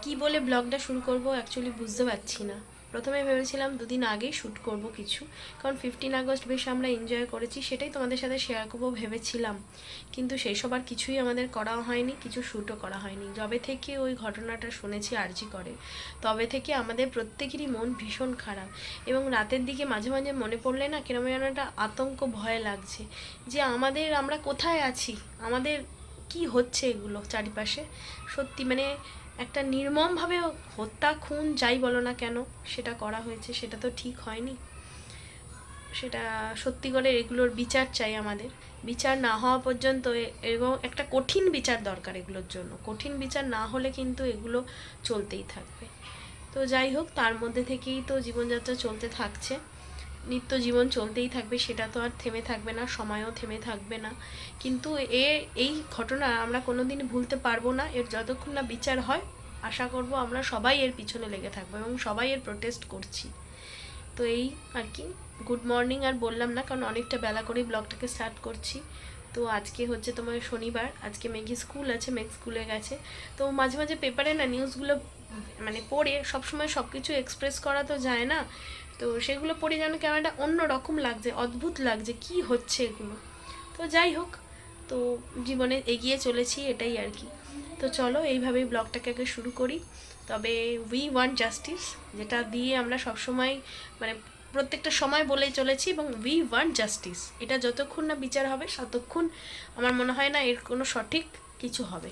কি বলে ব্লগটা শুরু করব অ্যাকচুয়ালি বুঝতে পারছি না। প্রথমে ভেবেছিলাম দুদিন আগেই শ্যুট করব কিছু, কারণ 15 আগস্ট বেশ আমরা এনজয় করেছি, সেটাই তোমাদের সাথে শেয়ার করবো ভেবেছিলাম। কিন্তু সেই সব আর কিছুই আমাদের করা হয়নি, কিছু শ্যুটও করা হয়নি। যবে থেকে ওই ঘটনাটা শুনেছি আরজি করে, তবে থেকে আমাদের প্রত্যেকেরই মন ভীষণ খারাপ। এবং রাতের দিকে মাঝে মাঝে মনে পড়লে না কিরম যেন একটা আতঙ্ক ভয় লাগছে যে আমরা কোথায় আছি, আমাদের কি হচ্ছে এগুলো চারিপাশে। সত্যি মানে একটা নির্মমভাবে হত্যা খুন যাই বলো না কেন সেটা করা হয়েছে, সেটা তো ঠিক হয়নি। সেটা সত্যি করে এগুলোর বিচার চাই আমাদের। বিচার না হওয়া পর্যন্ত এবং একটা কঠিন বিচার দরকার এগুলোর জন্য। কঠিন বিচার না হলে কিন্তু এগুলো চলতেই থাকবে। তো যাই হোক, তার মধ্যে থেকেই তো জীবনযাত্রা চলতে থাকছে, নিত্য জীবন চলতেই থাকবে, সেটা তো আর থেমে থাকবে না, সময়ও থেমে থাকবে না। কিন্তু এই ঘটনা আমরা কোনোদিন ভুলতে পারবো না। এর যতক্ষণ না বিচার হয়, আশা করব আমরা সবাই এর পিছনে লেগে থাকবো এবং সবাই এর প্রোটেস্ট করছি। তো এই আর কি। গুড মর্নিং আর বললাম না, কারণ অনেকটা বেলা করেই ব্লগটাকে স্টার্ট করছি। তো আজকে হচ্ছে তোমার শনিবার, আজকে মেঘি স্কুল আছে, মেঘ স্কুলে গেছে। তো মাঝে মাঝে পেপারে না নিউজগুলো মানে পড়ে সবসময় সব কিছু এক্সপ্রেস করা তো যায় না। তো সেগুলো পড়ে যেন কেমন একটা অন্য রকম লাগছে, অদ্ভুত লাগছে, কি হচ্ছে এগুলো। তো যাই হোক, তো জীবনে এগিয়ে চলেছি, এটাই আর কি। তো চলো এইভাবেই ব্লগটাকে আগে শুরু করি। তবে উই ওয়ান্ট জাস্টিস, যেটা দিয়ে আমরা সবসময় মানে প্রত্যেকটা সময় বলেই চলেছি, এবং উই ওয়ান্ট জাস্টিস, এটা যতক্ষণ না বিচার হবে ততক্ষণ আমার মনে হয় না এর কোনো সঠিক কিছু হবে।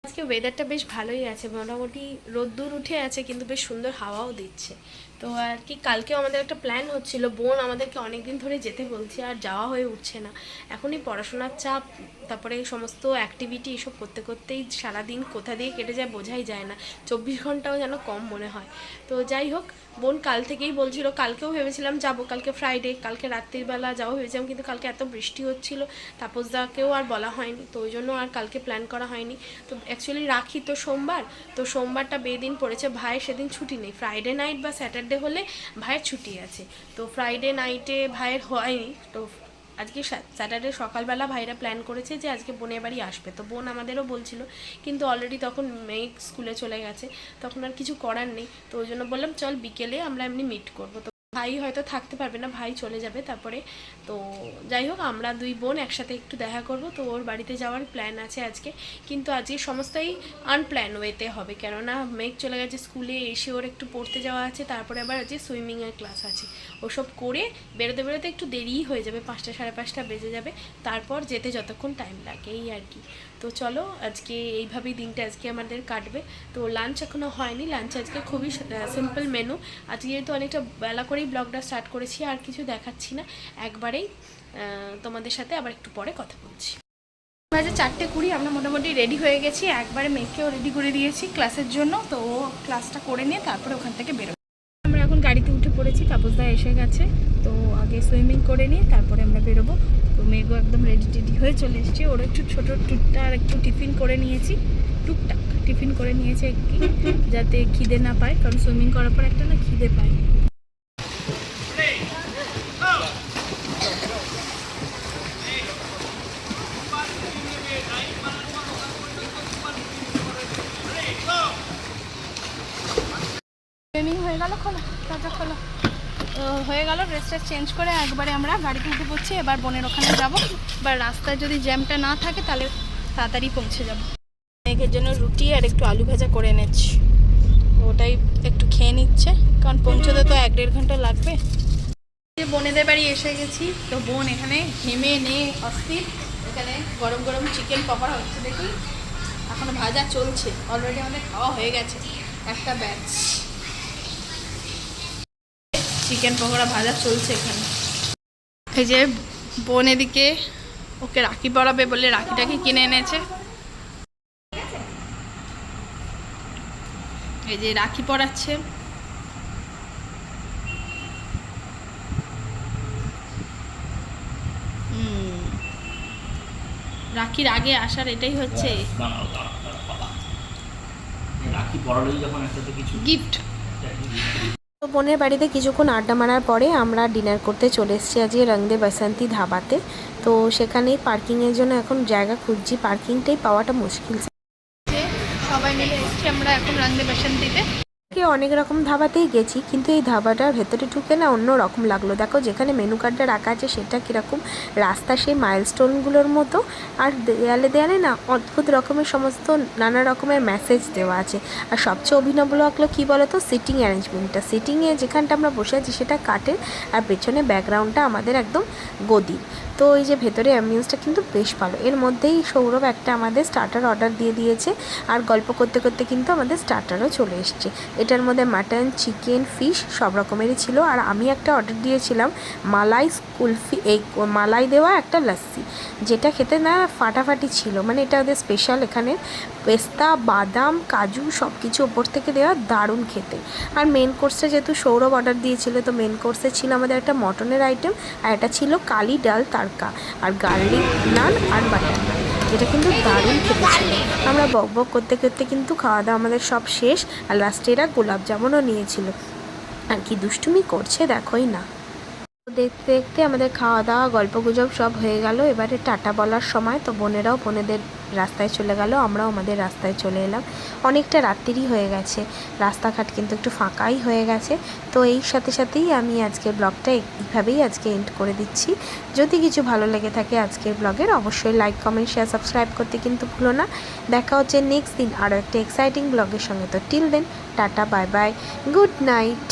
আজকে ওয়েদারটা বেশ ভালোই আছে, মোটামুটি রোদ্দুর উঠে আছে, কিন্তু বেশ সুন্দর হাওয়াও দিচ্ছে। তো আর কি, কালকেও আমাদের একটা প্ল্যান হচ্ছিল, বোন আমাদেরকে অনেকদিন ধরে যেতে বলছে, আর যাওয়া হয়ে উঠছে না। এখনই পড়াশোনার চাপ, তারপরে সমস্ত অ্যাক্টিভিটি এসব করতে করতেই সারাদিন কোথা দিয়ে কেটে যায় বোঝাই যায় না, 24 ঘন্টাও যেন কম মনে হয়। তো যাই হোক, বোন কাল থেকেই বলছিল, কালকেও ভেবেছিলাম যাব, কালকে ফ্রাইডে, কালকে রাত্রিবেলা যাবো ভেবেছিলাম, কিন্তু কালকে এত বৃষ্টি হচ্ছিল, তাপসদাকেও আর বলা হয়নি, তো ওই জন্য আর কালকে প্ল্যান করা হয়নি। তো অ্যাকচুয়ালি রাখি তো সোমবার, তো সোমবারটা বেদিন পড়েছে, ভাইয়ের সেদিন ছুটি নেই। ফ্রাইডে নাইট বা স্যাটারডে হলে ভাইয়ের ছুটি আছে, তো ফ্রাইডে নাইটে ভাইয়ের হয়নি। তো আজকে স্যাটারডে সকালবেলা ভাইরা প্ল্যান করেছে যে আজকে বোনের বাড়ি আসবে, তো বোন আমাদেরও বলছিল, কিন্তু অলরেডি তখন মেয়ে স্কুলে চলে গেছে, তখন আর কিছু করার নেই। তো ওই জন্য বললাম চল বিকেলে আমরা এমনি মিট করবো। তো ভাই হয়তো থাকতে পারবে না, ভাই চলে যাবে তারপরে। তো যাই হোক, আমরা দুই বোন একসাথে একটু দেখা করব, তো ওর বাড়িতে যাওয়ার প্ল্যান আছে আজকে। কিন্তু আজকে সমস্তই আনপ্ল্যান ওয়েতে হবে, কেননা মেঘ চলে গেছে স্কুলে, এসে ওর একটু পড়তে যাওয়া আছে, তারপরে আবার আজকে সুইমিংয়ের ক্লাস আছে। ওসব করে বেরোতে বেরোতে একটু দেরিই হয়ে যাবে, 5টা সাড়ে 5টা বেজে যাবে, তারপর যেতে যতক্ষণ টাইম লাগে এই আর কি। তো চলো আজকে এইভাবেই দিনটা আজকে আমাদের কাটবে। তো লাঞ্চ এখনও হয়নি, লাঞ্চ আজকে খুবই সিম্পল মেনু। আজকে যেহেতু অনেকটা বেলা করেই ব্লগটা স্টার্ট করেছি, আর কিছু দেখাচ্ছি না, একবারেই তোমাদের সাথে আবার একটু পরে কথা বলছি। বাজে 4:20, আমরা মোটামুটি রেডি হয়ে গেছি, একবারে মেয়েকেও রেডি করে দিয়েছি ক্লাসের জন্য। তো ও ক্লাসটা করে নিয়ে তারপরে ওখান থেকে বেরোবো। আমরা এখন গাড়িতে উঠে পড়েছি, তাপসদা এসে গেছে, তো আগে সুইমিং করে নিয়ে তারপরে আমরা বেরোবো। তো মেঘও একদম রেডি টেডি হয়ে চলে এসেছি, ওর একটু ছোটো টুকটা আর একটু টিফিন করে নিয়েছি, টুকটাক টিফিন করে নিয়েছে একটু, যাতে খিদে না পায়, কারণ সুইমিং করার পর একটা না খিদে পায়। ট্রেনিং হয়ে গেল, খোলো দরজা খোলো। হয়ে গেল, ড্রেসটা চেঞ্জ করে একবারে আমরা গাড়িতে উঠে পড়ছি, এবার বোনের ওখানে যাব। এবার রাস্তায় যদি জ্যামটা না থাকে তাহলে তাড়াতাড়ি পৌঁছে যাব। মেঘের জন্য রুটি আর একটু আলু ভাজা করে এনেছি, ওটাই একটু খেয়ে নিচ্ছে, কারণ পৌঁছতে তো 1-1.5 ঘন্টা লাগবে। বোনেদের বাড়ি এসে গেছি, তো বোন এখানে ঘেমে নে অস্থির, এখানে গরম গরম চিকেন পকোড়া হচ্ছে, দেখি এখনো ভাজা চলছে, অলরেডি আমাদের খাওয়া হয়ে গেছে একটা ব্যাচ। চিকেন পকোড়া ভাজা চলছে এখানে। এই যে বোন এদিকে ওকে রাখি পরাবে বলে রাখিটাকে কিনে এনেছে, এই যে রাখি পরাচ্ছে। রাখির আগে আসার এটাই হচ্ছে রাখি পরালেই যখন একটা কিছু গিফট। তো বোনের বাড়িতে কিছুক্ষণ আড্ডা মারার পরে আমরা ডিনার করতে চলে এসেছি আজকে রংদে বাসন্তী ধাবাতে। তো সেখানেই পার্কিংয়ের জন্য এখন জায়গা খুঁজছি, পার্কিংটাই পাওয়াটা মুশকিল। সবাই মিলে এসেছি আমরা এখন রান্দে বাসন্তীতে। অনেক রকম ধাবাতেই গেছি, কিন্তু এই ধাবাটার ভেতরে ঢুকে না অন্য রকম লাগলো। দেখো যেখানে মেনু কার্ডটা রাখা আছে সেটা কীরকম রাস্তা সেই মাইলস্টোনগুলোর মতো, আর দেয়ালে দেয়ালে না অদ্ভুত রকমের সমস্ত নানা রকমের মেসেজ দেওয়া আছে। আর সবচেয়ে অভিনব লাগলো কী বলো তো, সিটিং অ্যারেঞ্জমেন্টটা। সিটিংয়ে যেখানটা আমরা বসে আছি সেটা কাঠের, আর পেছনে ব্যাকগ্রাউন্ডটা আমাদের একদম গদির। তো এই যে ভেতরে অ্যাম্বিয়েন্সটা কিন্তু বেশ ভালো। এর মধ্যেই সৌরভ একটা আমাদের স্টার্টার অর্ডার দিয়ে দিয়েছে, আর গল্প করতে করতে কিন্তু আমাদের স্টার্টারও চলে এসছে। এটার মধ্যে মাটন, চিকেন, ফিশ সব রকমেরই ছিল। আর আমি একটা অর্ডার দিয়েছিলাম মালাই কুলফি, এই মালাই দেওয়া একটা লস্যি, যেটা খেতে না ফাটাফাটি ছিল। মানে এটা ওদের স্পেশাল, এখানে পেস্তা, বাদাম, কাজু সব কিছু ওপর থেকে দেওয়া, দারুণ খেতে। আর মেন কোর্সে যেহেতু সৌরভ অর্ডার দিয়েছিল, তো মেন কোর্সে ছিল আমাদের একটা মটনের আইটেম, আর এটা ছিল কালি ডাল তাড়কা, আর গার্লিক নান আর বাটার নান, যেটা কিন্তু দারুণ খেতে ছিল। আমরা বক বক করতে করতে কিন্তু খাওয়া দাওয়া আমাদের সব শেষ, আর লাস্টে এরা গোলাপ জামুনও নিয়েছিল। আর কি দুষ্টুমি করছে দেখোই না। দেখতে দেখতে আমাদের খাওয়া দাওয়া গল্পগুজব সব হয়ে গেল। এবারে টাটা বলার সময়, তো বোনেরাও বোনেদের রাস্তায় চলে গেল, আমরাও আমাদের রাস্তায় চলে এলাম। অনেকটা রাত্রিরই হয়ে গেছে, রাস্তাঘাট কিন্তু একটু ফাঁকাই হয়ে গেছে। তো এই সাথে সাথেই আমি আজকের ব্লগটা এইভাবেই আজকে এন্ড করে দিচ্ছি। যদি কিছু ভালো লেগে থাকে আজকের ব্লগের, অবশ্যই লাইক, কমেন্ট, শেয়ার, সাবস্ক্রাইব করতে কিন্তু ভুলো না। দেখা হচ্ছে নেক্সট দিন আরও একটা এক্সাইটিং ব্লগের সঙ্গে। তো till then tata, bye bye, good night.